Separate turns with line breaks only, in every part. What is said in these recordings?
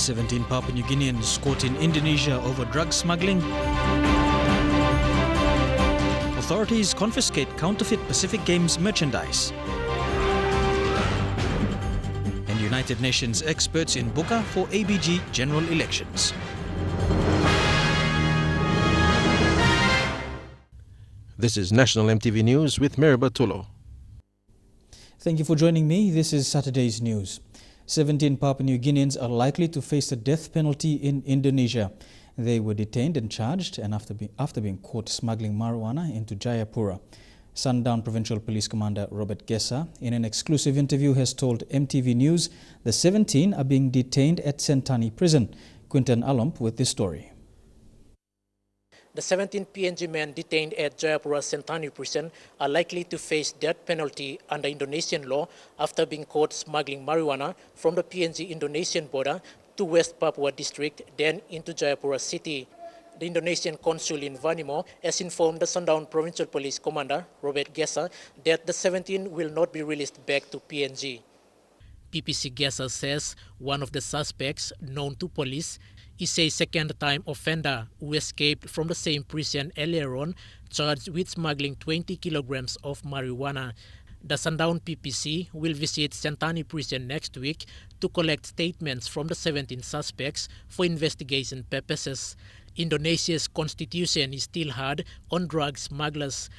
17 Papua New Guineans caught in Indonesia over drug smuggling. Authorities confiscate counterfeit Pacific Games merchandise. And United Nations experts in Buka for ABG general elections.
This is National EMTV News with Meriba Tulo.
Thank you for joining me. This is Saturday's news. 17 Papua New Guineans are likely to face the death penalty in Indonesia. They were detained and charged and after being caught smuggling marijuana into Jayapura. Sundown Provincial Police Commander Robert Gesa, in an exclusive interview, has told MTV News the 17 are being detained at Sentani Prison. Quinton Alomp with this story.
The 17 PNG men detained at Jayapura Sentani prison are likely to face death penalty under Indonesian law after being caught smuggling marijuana from the PNG-Indonesian border to West Papua district, then into Jayapura city. The Indonesian consul in Vanimo has informed the Sundown Provincial Police Commander Robert Gesa that the 17 will not be released back to PNG. PPC Gesa says one of the suspects, known to police, is a second-time offender who escaped from the same prison earlier on, charged with smuggling 20 kilograms of marijuana. The Sundown PPC will visit Sentani prison next week to collect statements from the 17 suspects for investigation purposes. Indonesia's constitution is still hard on drug smugglers.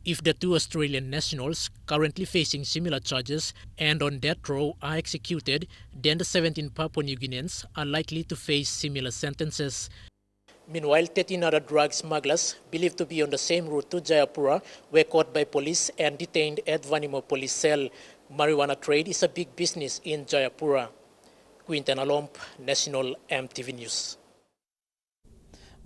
If the two Australian nationals currently facing similar charges and on death row are executed, then the 17 Papua New Guineans are likely to face similar sentences. Meanwhile, 13 other drug smugglers, believed to be on the same route to Jayapura, were caught by police and detained at Vanimo police cell. Marijuana trade is a big business in Jayapura. Quinton Alomp, National EMTV News.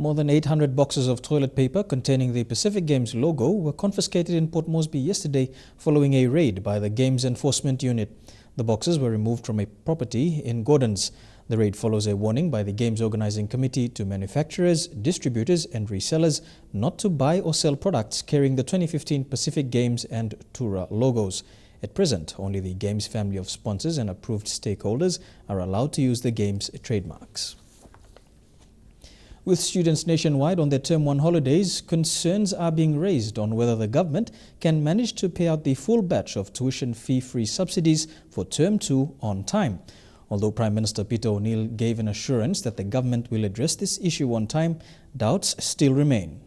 More than 800 boxes of toilet paper containing the Pacific Games logo were confiscated in Port Moresby yesterday following a raid by the Games Enforcement Unit. The boxes were removed from a property in Gordons. The raid follows a warning by the Games Organising Committee to manufacturers, distributors and resellers not to buy or sell products carrying the 2015 Pacific Games and Tura logos. At present, only the Games family of sponsors and approved stakeholders are allowed to use the Games trademarks. With students nationwide on their Term 1 holidays, concerns are being raised on whether the government can manage to pay out the full batch of tuition fee-free subsidies for Term 2 on time. Although Prime Minister Peter O'Neill gave an assurance that the government will address this issue on time, doubts still remain.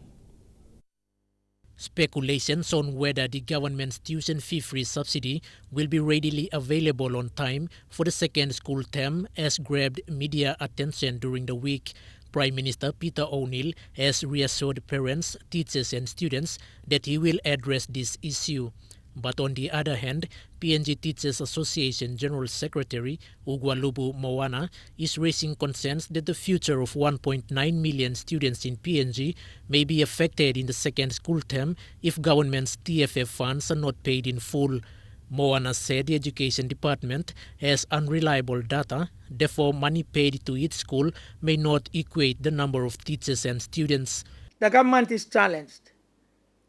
Speculations on whether the government's tuition fee-free subsidy will be readily available on time for the second school term has grabbed media attention during the week. Prime Minister Peter O'Neill has reassured parents, teachers and students that he will address this issue. But on the other hand, PNG Teachers Association General Secretary Ugwalubu Moana is raising concerns that the future of 1.9 million students in PNG may be affected in the second school term if government's TFF funds are not paid in full. Moana said the Education Department has unreliable data, therefore money paid to each school may not equate the number of teachers and students.
The government is challenged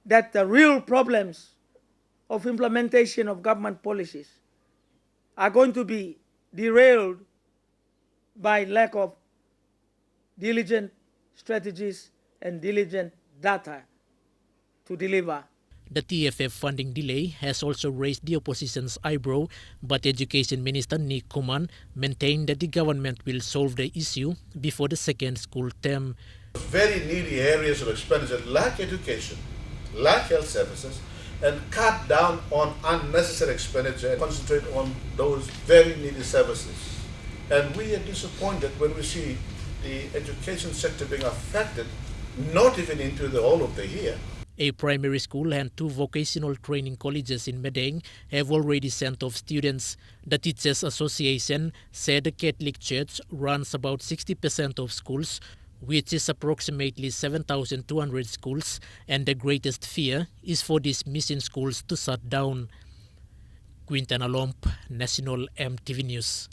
that the real problems of implementation of government policies are going to be derailed by lack of diligent strategies and diligent data to deliver.
The TFF funding delay has also raised the opposition's eyebrow, but Education Minister Nick Kuman maintained that the government will solve the issue before the second school term.
Very needy areas of expenditure like education, like health services, and cut down on unnecessary expenditure and concentrate on those very needy services. And we are disappointed when we see the education sector being affected, not even into the whole of the year.
A primary school and 2 vocational training colleges in Madang have already sent off students. The Teachers Association said the Catholic Church runs about 60% of schools, which is approximately 7,200 schools, and the greatest fear is for these missing schools to shut down. Quinton Alomp, National EMTV News.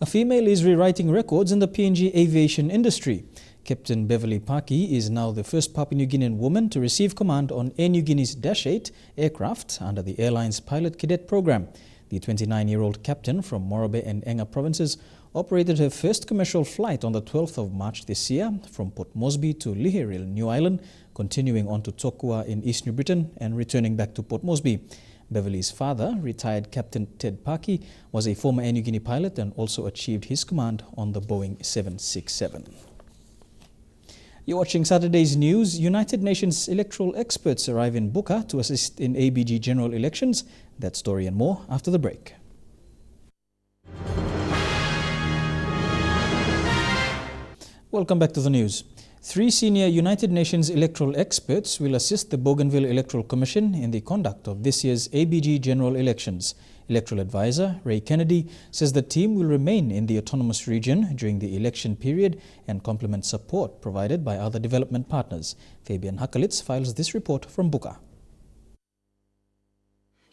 A female is rewriting records in the PNG aviation industry. Captain Beverly Paki is now the first Papua New Guinean woman to receive command on Air New Guinea's Dash 8 aircraft under the airline's pilot cadet program. The 29-year-old captain from Morobe and Enga provinces operated her first commercial flight on the 12th of March this year from Port Moresby to Lihiril, New Ireland, continuing on to Tokua in East New Britain and returning back to Port Moresby. Beverly's father, retired Captain Ted Parkey, was a former Air Niugini pilot and also achieved his command on the Boeing 767. You're watching Saturday's news. United Nations electoral experts arrive in Buka to assist in ABG general elections. That story and more after the break. Welcome back to the news. 3 senior United Nations electoral experts will assist the Bougainville Electoral Commission in the conduct of this year's ABG general elections. Electoral advisor Ray Kennedy says the team will remain in the autonomous region during the election period and complement support provided by other development partners. Fabian Hakalitz files this report from Buka.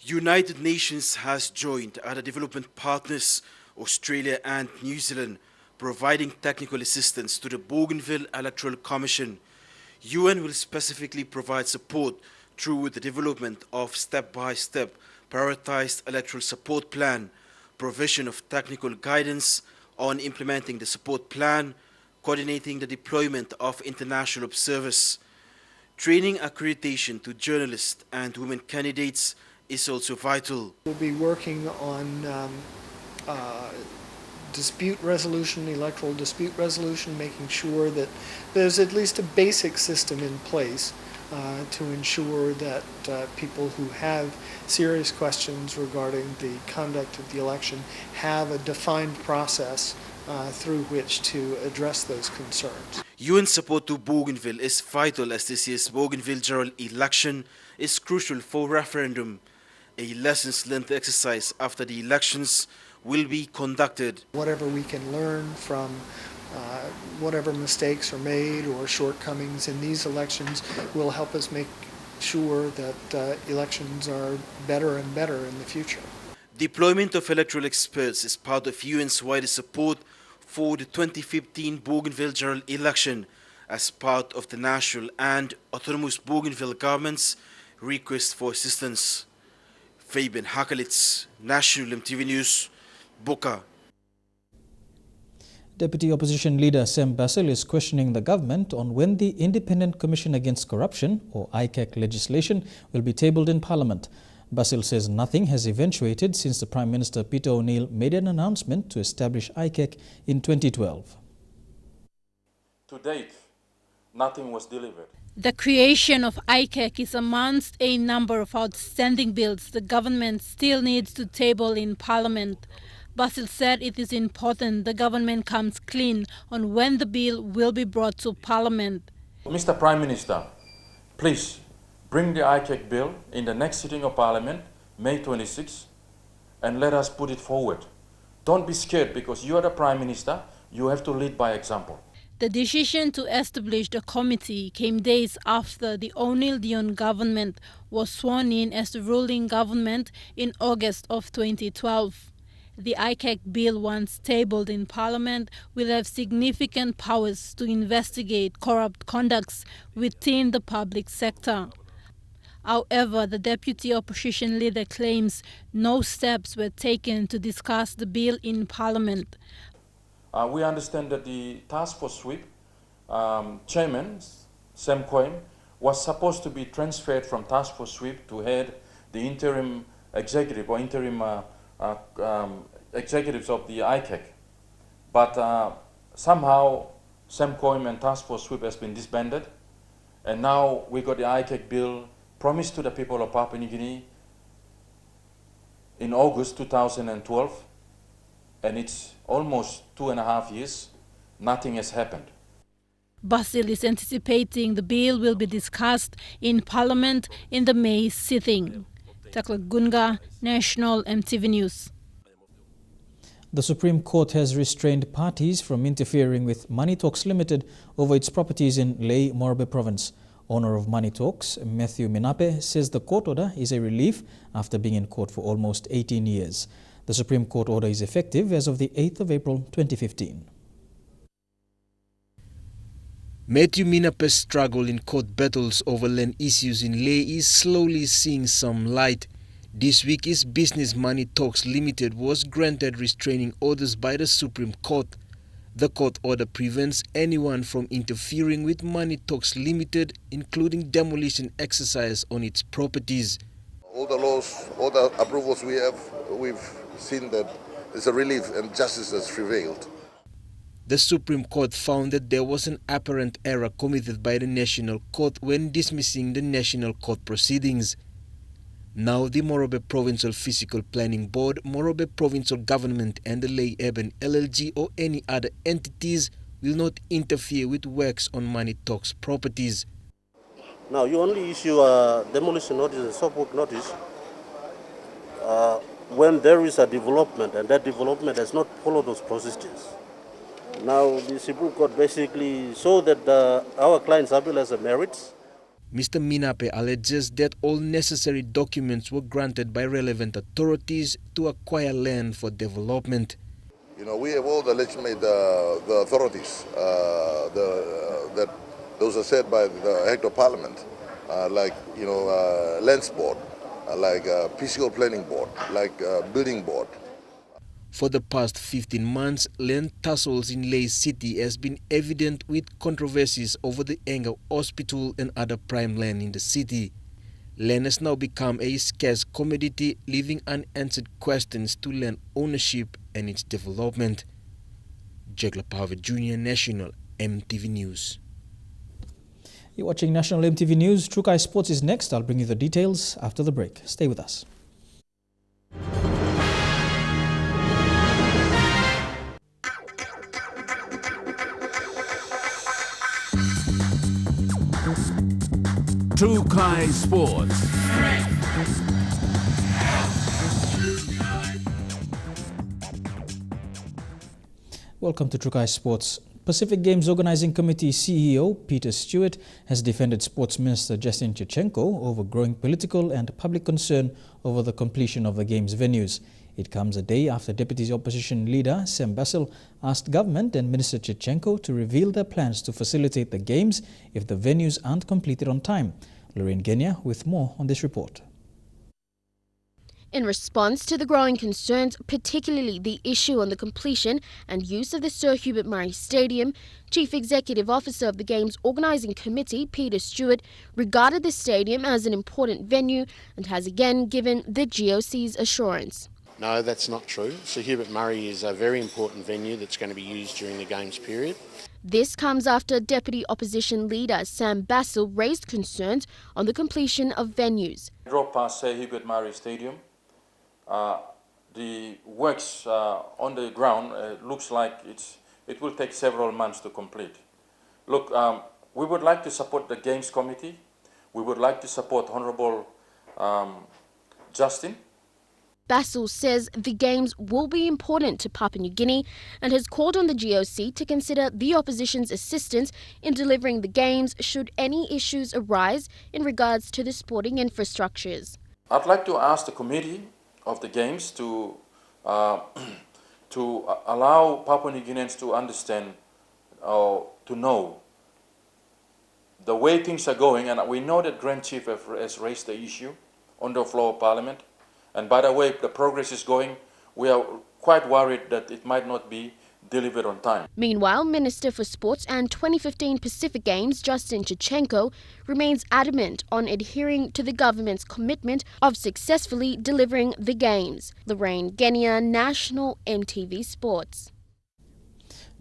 United Nations has joined other development partners, Australia and New Zealand, providing technical assistance to the Bougainville Electoral Commission. UN will specifically provide support through the development of step-by-step prioritized electoral support plan, provision of technical guidance on implementing the support plan, coordinating the deployment of international observers. Training accreditation to journalists and women candidates is also vital.
We'll be working on dispute resolution, electoral dispute resolution, making sure that there's at least a basic system in place to ensure that people who have serious questions regarding the conduct of the election have a defined process through which to address those concerns.
UN support to Bougainville is vital as this year's Bougainville general election is crucial for referendum. A lessons learned exercise after the elections will be conducted.
Whatever we can learn from whatever mistakes are made or shortcomings in these elections will help us make sure that elections are better and better in the future.
Deployment of electoral experts is part of UN's wider support for the 2015 Bougainville general election as part of the national and autonomous Bougainville government's request for assistance. Fabian Hakalitz, National EMTV News, Buka.
Deputy Opposition Leader Sam Basil is questioning the government on when the Independent Commission Against Corruption, or ICAC legislation, will be tabled in Parliament. Basil says nothing has eventuated since the Prime Minister Peter O'Neill made an announcement to establish ICAC in 2012.
To date, nothing was delivered.
The creation of ICAC is amongst a number of outstanding bills the government still needs to table in Parliament. Basil said it is important the government comes clean on when the bill will be brought to Parliament.
Mr. Prime Minister, please bring the ICAC bill in the next sitting of Parliament, May 26, and let us put it forward. Don't be scared because you are the Prime Minister, you have to lead by example.
The decision to establish the committee came days after the O'Neill-Dion government was sworn in as the ruling government in August of 2012. The ICAC bill, once tabled in Parliament, will have significant powers to investigate corrupt conducts within the public sector. However, the deputy opposition leader claims no steps were taken to discuss the bill in Parliament.
We understand that the task force sweep chairman, Sam Coim, was supposed to be transferred from task force sweep to head the interim executive or interim executives of the ICAC. But somehow Sam Coim and task force sweep has been disbanded, and now we got the ICAC bill promised to the people of Papua New Guinea in August 2012, and it's almost 2.5 years, nothing has happened.
Basil is anticipating the bill will be discussed in Parliament in the May sitting. Takla Gunga, National EMTV News.
The Supreme Court has restrained parties from interfering with Money Talks Limited over its properties in Ley, Morobe Province. Owner of Money Talks, Matthew Minape, says the court order is a relief after being in court for almost 18 years. The Supreme Court order is effective as of the 8th of April 2015.
Matthew Minape's struggle in court battles over land issues in Ley is slowly seeing some light. This week, his business Money Talks Limited was granted restraining orders by the Supreme Court. The court order prevents anyone from interfering with Money Talks Limited, including demolition exercise on its properties.
All the laws, all the approvals we've seen that there's a relief and justice has prevailed.
The Supreme Court found that there was an apparent error committed by the National Court when dismissing the National Court proceedings. Now the Morobe Provincial Physical Planning Board, Morobe Provincial Government and the Lay Eben LLG or any other entities will not interfere with works on Money Talks properties.
Now you only issue a demolition notice and stop work notice when there is a development and that development has not followed those procedures. Now the Supreme Court basically saw that our clients appeal as a merits.
Mr. Minape alleges that all necessary documents were granted by relevant authorities to acquire land for development.
You know, we have all the legitimate the authorities that those are set by the Act of Parliament, like Lands Board, like Physical Planning Board, like Building Board.
For the past 15 months, land tussles in Lay City has been evident with controversies over the Engel Hospital and other prime land in the city. Land has now become a scarce commodity, leaving unanswered questions to land ownership and its development. Jack Lapave Jr., National MTV News.
You're watching National MTV News. Trukai Sports is next. I'll bring you the details after the break. Stay with us.
Trukai Sports.
Welcome to Trukai Sports. Pacific Games Organizing Committee CEO Peter Stewart has defended Sports Minister Justin Chichenko over growing political and public concern over the completion of the Games venues. It comes a day after Deputy Opposition Leader Sam Basil asked government and Minister Chichenko to reveal their plans to facilitate the Games if the venues aren't completed on time. Lorraine Genia with more on this report.
In response to the growing concerns, particularly the issue on the completion and use of the Sir Hubert Murray Stadium, Chief Executive Officer of the Games Organising Committee, Peter Stewart, regarded the stadium as an important venue and has again given the GOC's assurance.
No, that's not true. Sir Hubert Murray is a very important venue that's going to be used during the Games period.
This comes after Deputy Opposition Leader Sam Basil raised concerns on the completion of venues.
Drove past Sir Hubert Murray Stadium. The works on the ground looks like it will take several months to complete. Look, we would like to support the Games Committee. We would like to support Honourable Justin.
Basil says the Games will be important to Papua New Guinea and has called on the GOC to consider the opposition's assistance in delivering the Games should any issues arise in regards to the sporting infrastructures.
I'd like to ask the committee of the Games to allow Papua New Guineans to understand or to know the way things are going, and we know that Grand Chief has raised the issue on the floor of Parliament. And by the way, the progress is going. We are quite worried that it might not be delivered on time.
Meanwhile, Minister for Sports and 2015 Pacific Games, Justin Chichenko, remains adamant on adhering to the government's commitment of successfully delivering the Games. Lorraine Genia, National MTV Sports.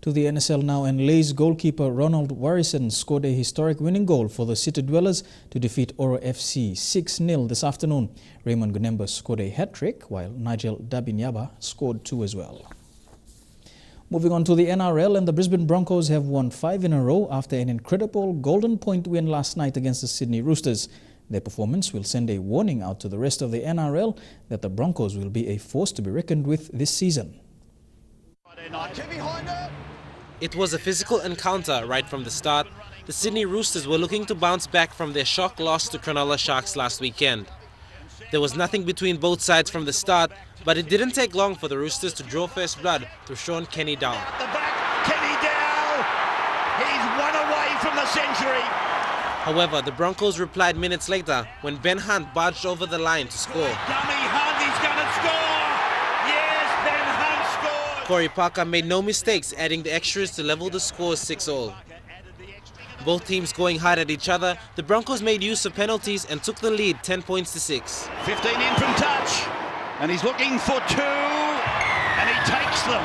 To the NSL now, and Lay's goalkeeper Ronald Warrison scored a historic winning goal for the City Dwellers to defeat Oro FC 6-0 this afternoon. Raymond Gunemba scored a hat-trick, while Nigel Dabinyaba scored 2 as well. Moving on to the NRL, and the Brisbane Broncos have won 5 in a row after an incredible golden point win last night against the Sydney Roosters. Their performance will send a warning out to the rest of the NRL that the Broncos will be a force to be reckoned with this season.
It was a physical encounter right from the start. The Sydney Roosters were looking to bounce back from their shock loss to Cronulla Sharks last weekend. There was nothing between both sides from the start, but it didn't take long for the Roosters to draw first blood through Sean Kenny Dow.
At the back, Kenny Dow, he's 1 away from the century.
However, the Broncos replied minutes later when Ben Hunt barged over the line to score.
Dummy
Corey Parker made no mistakes, adding the extras to level the score 6-all. Both teams going hard at each other, the Broncos made use of penalties and took the lead 10 points to 6.
15 in from touch, and he's looking for 2, and he takes them.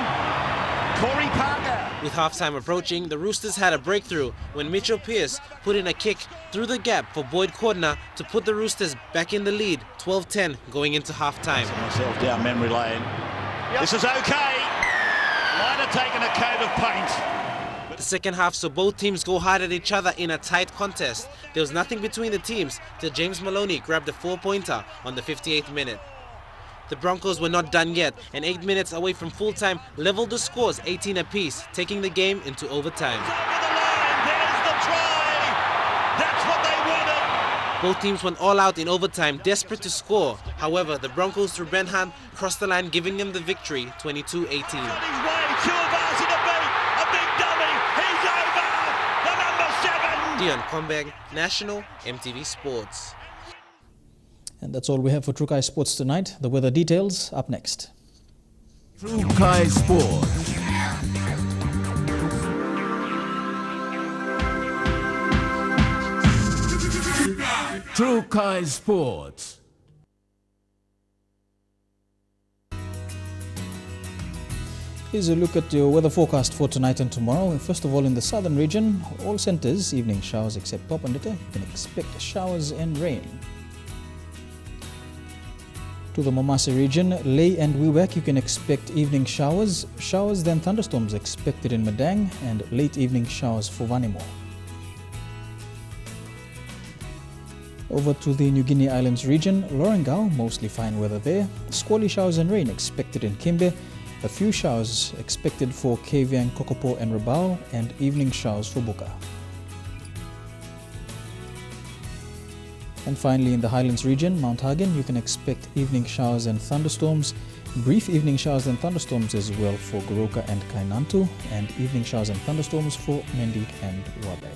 Corey Parker.
With halftime approaching, the Roosters had a breakthrough when Mitchell Pearce put in a kick through the gap for Boyd Cordner to put the Roosters back in the lead, 12-10 going into halftime.
Myself down memory lane. This is okay. Might have taken a coat of paint.
The second half saw both teams go hard at each other in a tight contest. There was nothing between the teams till James Maloney grabbed a 4-pointer on the 58th minute. The Broncos were not done yet, and 8 minutes away from full-time leveled the scores 18 apiece, taking the game into overtime. Both teams went all out in overtime, desperate to score. However, the Broncos through Ben Hunt crossed the line, giving them the victory 22-18. Dion Kombeg, National, MTV Sports.
And that's all we have for Trukai Sports tonight. The weather details up next.
Trukai Sports. Trukai Sports.
Here's a look at your weather forecast for tonight and tomorrow. First of all, in the southern region, all centres, evening showers except Popondetta. You can expect showers and rain. To the Momase region, Lae and Wewak, you can expect evening showers, then thunderstorms expected in Madang, and late evening showers for Vanimo. Over to the New Guinea Islands region, Lorengau, mostly fine weather there. Squally showers and rain expected in Kimbe. A few showers expected for Kavieng, Kokopo and Rabaul, and evening showers for Buka. And finally, in the Highlands region, Mount Hagen, you can expect evening showers and thunderstorms. Brief evening showers and thunderstorms as well for Goroka and Kainantu, and evening showers and thunderstorms for Mendik and Wabag.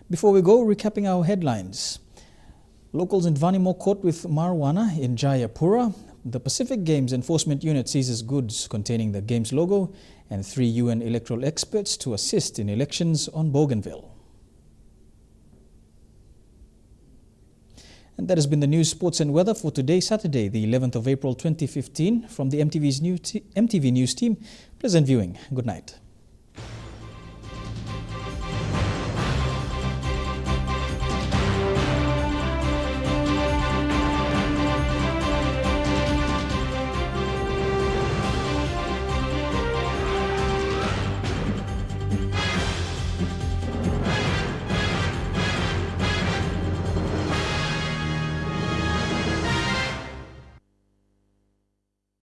Before we go, recapping our headlines. Locals in Vanimo caught with marijuana in Jayapura. The Pacific Games Enforcement Unit seizes goods containing the Games logo, and 3 UN electoral experts to assist in elections on Bougainville. And that has been the news, sports and weather for today, Saturday, the 11th of April 2015. From the MTV News team, pleasant viewing. Good night.